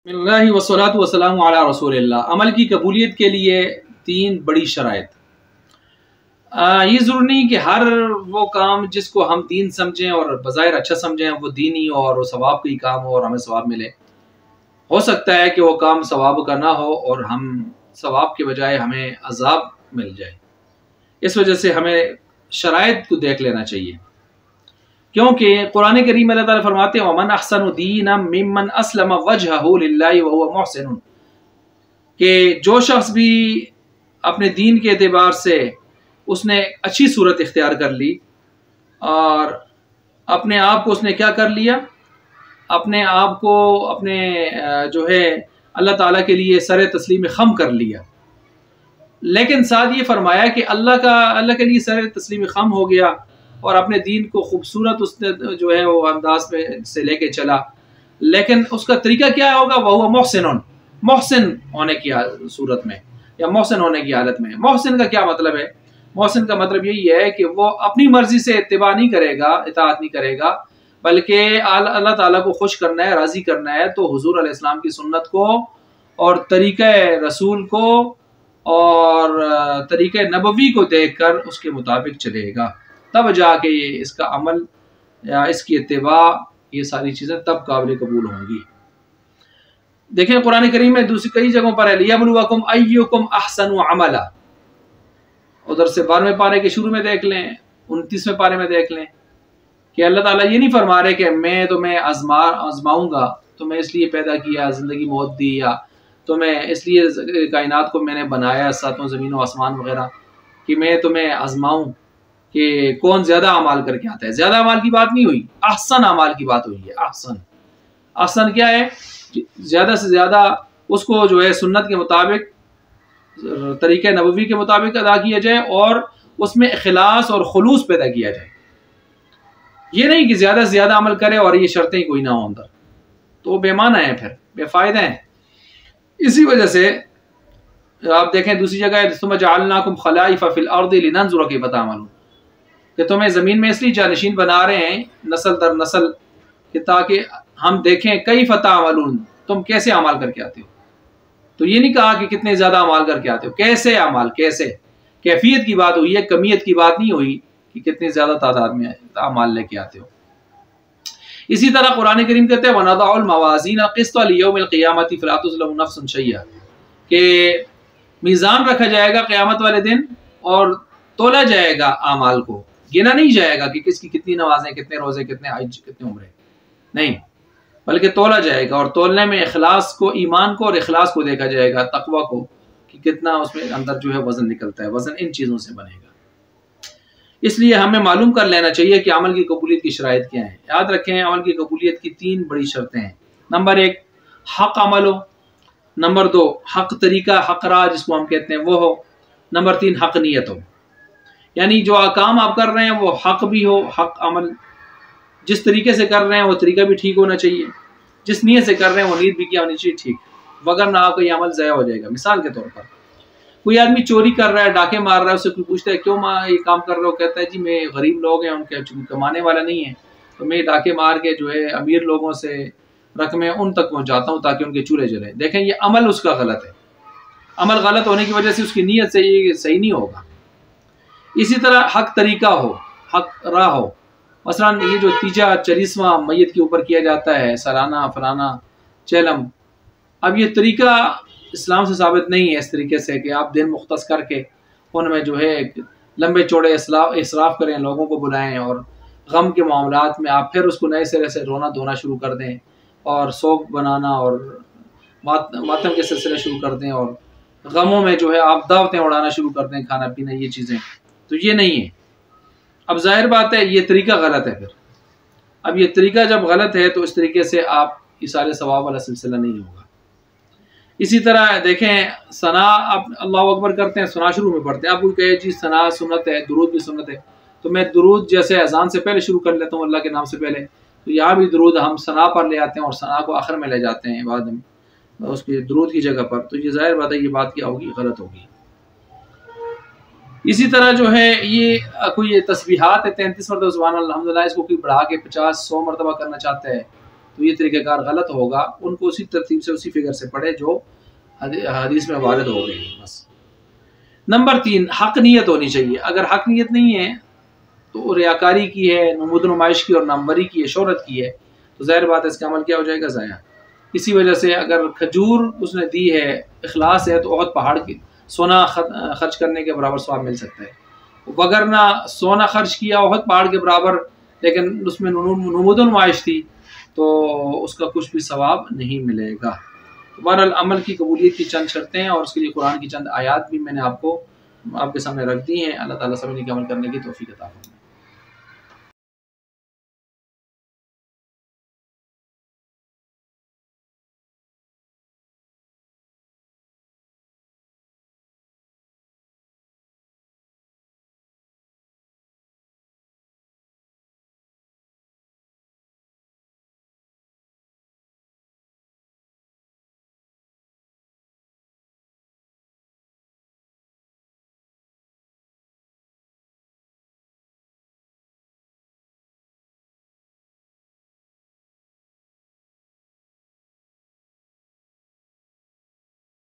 بسم اللہ والصلاۃ والسلام علی رسول اللہ۔ عمل کی قبولیت کے لیے 3 بڑی شرائط۔ یہ ضروری نہیں کہ ہر وہ کام جس کو ہم دین سمجھیں اور بظاہر اچھا سمجھیں وہ دینی اور ثواب کا ہی کام ہو اور ہمیں ثواب ملے۔ ہو سکتا ہے کہ وہ کام ثواب کا نہ ہو اور ہم ثواب کے بجائے ہمیں عذاب مل جائے۔ اس وجہ سے ہمیں شرائط کو دیکھ لینا چاہیے، کیونکہ قرآن کریم اللہ تعالیٰ فرماتے ہیں وَمَنْ أَحْسَنُ دِينًا مِّمَّنْ أَسْلَمَ وَجْهَهُ لِلَّهِ وَهُوَ مُحْسِنٌ، کہ جو شخص بھی اپنے دین کے اعتبار سے اس نے اچھی صورت اختیار کر لی اور اپنے آپ کو اس نے کیا کر لیا، اپنے آپ کو اپنے جو ہے اللہ تعالیٰ کے لیے سر تسلیم خم کر لیا، لیکن ساتھ یہ فرمایا کہ اللہ کے لیے سر تسلیم خم ہو گیا اور اپنے دین کو خوبصورت اس نے جو ہے وہ انداز میں سے لے کے چلا، لیکن اس کا طریقہ کیا ہوگا، وہ محسن ہونے کی صورت میں یا محسن ہونے کی حالت میں۔ محسن کا کیا مطلب ہے؟ محسن کا مطلب یہی ہے کہ وہ اپنی مرضی سے اتباع نہیں کرے گا، اطاعت نہیں کرے گا، بلکہ اللہ تعالیٰ کو خوش کرنا ہے، راضی کرنا ہے، تو حضور علیہ السلام کی سنت کو اور طریقہ رسول کو اور طریقہ نبوی کو دیکھ کر اس کے مطابق چلے گا، تب جا کے یہ اس کا عمل یا اس کی اتباع یہ ساری چیزیں تب قابل قبول ہوں گی۔ دیکھیں قرآن کریم میں دوسری کئی جگہوں پر ہے لِيَبْلُوَكُمْ أَيُّكُمْ أَحْسَنُ عَمَلًا، ادھر سے 12ویں پارے کے شروع میں دیکھ لیں، 29ویں پارے میں دیکھ لیں کہ اللہ تعالیٰ یہ نہیں فرما رہے کہ میں تمہیں آزماؤں گا، تمہیں اس لیے پیدا کیا، زندگی موت دی، یا تمہیں اس لیے کائنات کو میں نے بنایا، ساتوں زمین و آسمان وغیرہ، کہ میں تمہیں آزماؤں کہ کون زیادہ اعمال کر کے آتا ہے۔ زیادہ اعمال کی بات نہیں ہوئی، احسن اعمال کی بات ہوئی ہے۔ احسن کیا ہے؟ زیادہ سے زیادہ اس کو جو ہے سنت کے مطابق، طریقہ نبوی کے مطابق ادا کیا جائے اور اس میں اخلاص اور خلوص پیدا کیا جائے۔ یہ نہیں کہ زیادہ سے زیادہ عمل کرے اور یہ شرطیں کوئی نہ ہوں اندر، تو وہ بے معنی ہیں، پھر بے فائدہ ہیں۔ اسی وجہ سے آپ دیکھیں دوسری جگہ ہے ثم جعلناکم خلائف فی الارض لننظر کیف تعملون، کہ تمہیں زمین میں اس لیے جانشین بنا رہے ہیں نسل در نسل کہ تاکہ ہم دیکھیں کیف تعملون، تم کیسے اعمال کر کے آتے ہو۔ تو یہ نہیں کہا کہ کتنے زیادہ اعمال کر کے آتے ہو، کیسے اعمال، کیسے، کیفیت کی بات ہوئی ہے، کمیت کی بات نہیں ہوئی کہ کتنی زیادہ تعداد میں اعمال لے کے آتے ہو۔ اسی طرح قرآن کریم کہتے ہیں وَنَضَعُ الْمَوَازِينَ الْقِسْطَ لِيَوْمِ الْقِيَامَةِ فَلَا تُظْلَمُ نَفْسٌ شَيْئًا، کہ میزان رکھا جائے گا قیامت والے دن اور تولا جائے گا اعمال کو، گنا نہیں جائے گا کہ کس کی کتنی نمازیں، کتنے روزے، کتنے حج، کتنے عمرے، نہیں، بلکہ تولا جائے گا، اور تولنے میں اخلاص کو، ایمان کو اور اخلاص کو دیکھا جائے گا، تقوی کو، کہ کتنا اس میں اندر جو ہے وزن نکلتا ہے۔ وزن ان چیزوں سے بنے گا۔ اس لیے ہمیں معلوم کر لینا چاہیے کہ عمل کی قبولیت کی شرائط کیا ہیں۔ یاد رکھیں عمل کی قبولیت کی 3 بڑی شرطیں ہیں۔ نمبر 1 حق عمل ہو، نمبر 2 حق طریقہ، حق راہ جس کو ہم کہتے ہیں وہ ہو، نمبر 3 حق نیت ہو، یعنی جو کام آپ کر رہے ہیں وہ حق بھی ہو، حق عمل، جس طریقے سے کر رہے ہیں وہ طریقہ بھی ٹھیک ہونا چاہیے، جس نیت سے کر رہے ہیں وہ نیت بھی کیا ہونی چاہیے ٹھیک، وگرنہ آپ کا یہ عمل ضائع ہو جائے گا۔ مثال کے طور پر کوئی آدمی چوری کر رہا ہے، ڈاکے مار رہا ہے، اس سے کوئی پوچھتا ہے کیوں یہ کام کر رہے ہو، کہتا ہے جی میں غریب لوگ ہیں، ان کے کمانے والا نہیں ہے، تو میں ڈاکے مار کے جو ہے امیر لوگوں سے رقمیں ان تک پہنچاتا ہوں تاکہ ان کے چولہے جلیں۔ دیکھیں یہ عمل اس کا غلط ہے، عمل غلط ہونے کی وجہ سے اس کی نیت سے یہ صحیح نہیں ہوگا۔ اسی طرح حق طریقہ ہو، حق راہ ہو، مثلا یہ جو 43واں میت کے اوپر کیا جاتا ہے سالانہ فلانا چیلم، اب یہ طریقہ اسلام سے ثابت نہیں ہے، اس طریقے سے کہ آپ دن مختص کر کے ان میں جو ہے لمبے چوڑے اسراف کریں، لوگوں کو بلائیں اور غم کے معاملات میں آپ پھر اس کو نئے سرے سے رونا دھونا شروع کر دیں اور سوگ بنانا اور ماتم کے سلسلے شروع کر دیں اور غموں میں جو ہے آپ دعوتیں اڑانا شروع کر دیں، کھانا پینا، یہ چیزیں، تو یہ نہیں ہے۔ اب ظاہر بات ہے یہ طریقہ غلط ہے، پھر اب یہ طریقہ جب غلط ہے تو اس طریقے سے آپ ایصال ثواب والا سلسلہ نہیں ہوگا۔ اسی طرح دیکھیں ثنا، آپ اللہ اکبر کرتے ہیں، ثنا شروع میں پڑھتے ہیں، آپ کوئی کہے جی ثنا سنت ہے، درود بھی سنت ہے، تو میں درود جیسے اذان سے پہلے شروع کر لیتا ہوں اللہ کے نام سے پہلے، تو یہاں بھی درود ہم ثنا پر لے آتے ہیں اور ثنا کو آخر میں لے جاتے ہیں بعد میں اس کے درود کی جگہ پر، تو یہ ظاہر بات ہے یہ بات کیا ہوگی، غلط ہوگی۔ اسی طرح جو ہے یہ کوئی تسبیحات ہے 33 مرتبہ سبحان اللہ الحمدللہ، اس کو کوئی بڑھا کے 50 100 مرتبہ کرنا چاہتا ہے تو یہ طریقہ کار غلط ہوگا، ان کو اسی ترتیب سے اسی فگر سے پڑھے جو حدیث میں وارد ہو گئی ہے بس۔ نمبر 3، حق نیت ہونی چاہیے۔ اگر حق نیت نہیں ہے تو ریاکاری کی ہے، نمود نمائش کی اور ناموری کی ہے، شہرت کی ہے، تو ظاہر بات ہے اس کا عمل کیا ہو جائے گا؟ ضائع۔ اسی وجہ سے اگر کھجور اس نے دی ہے، اخلاص ہے، تو احد پہاڑ کی سونا خرچ کرنے کے برابر ثواب مل سکتا ہے۔ وگرنہ سونا خرچ کیا احد پہاڑ کے برابر، لیکن اس میں نمود نمائش تھی، تو اس کا کچھ بھی ثواب نہیں ملے گا۔ بہرحال عمل کی قبولیت کی چند شرطیں ہیں، اور اس کے لیے قرآن کی چند آیات بھی میں نے آپ کے سامنے رکھ دی ہیں۔ اللہ تعالیٰ سب نے عمل کرنے کی توفیق عطا فرمائے۔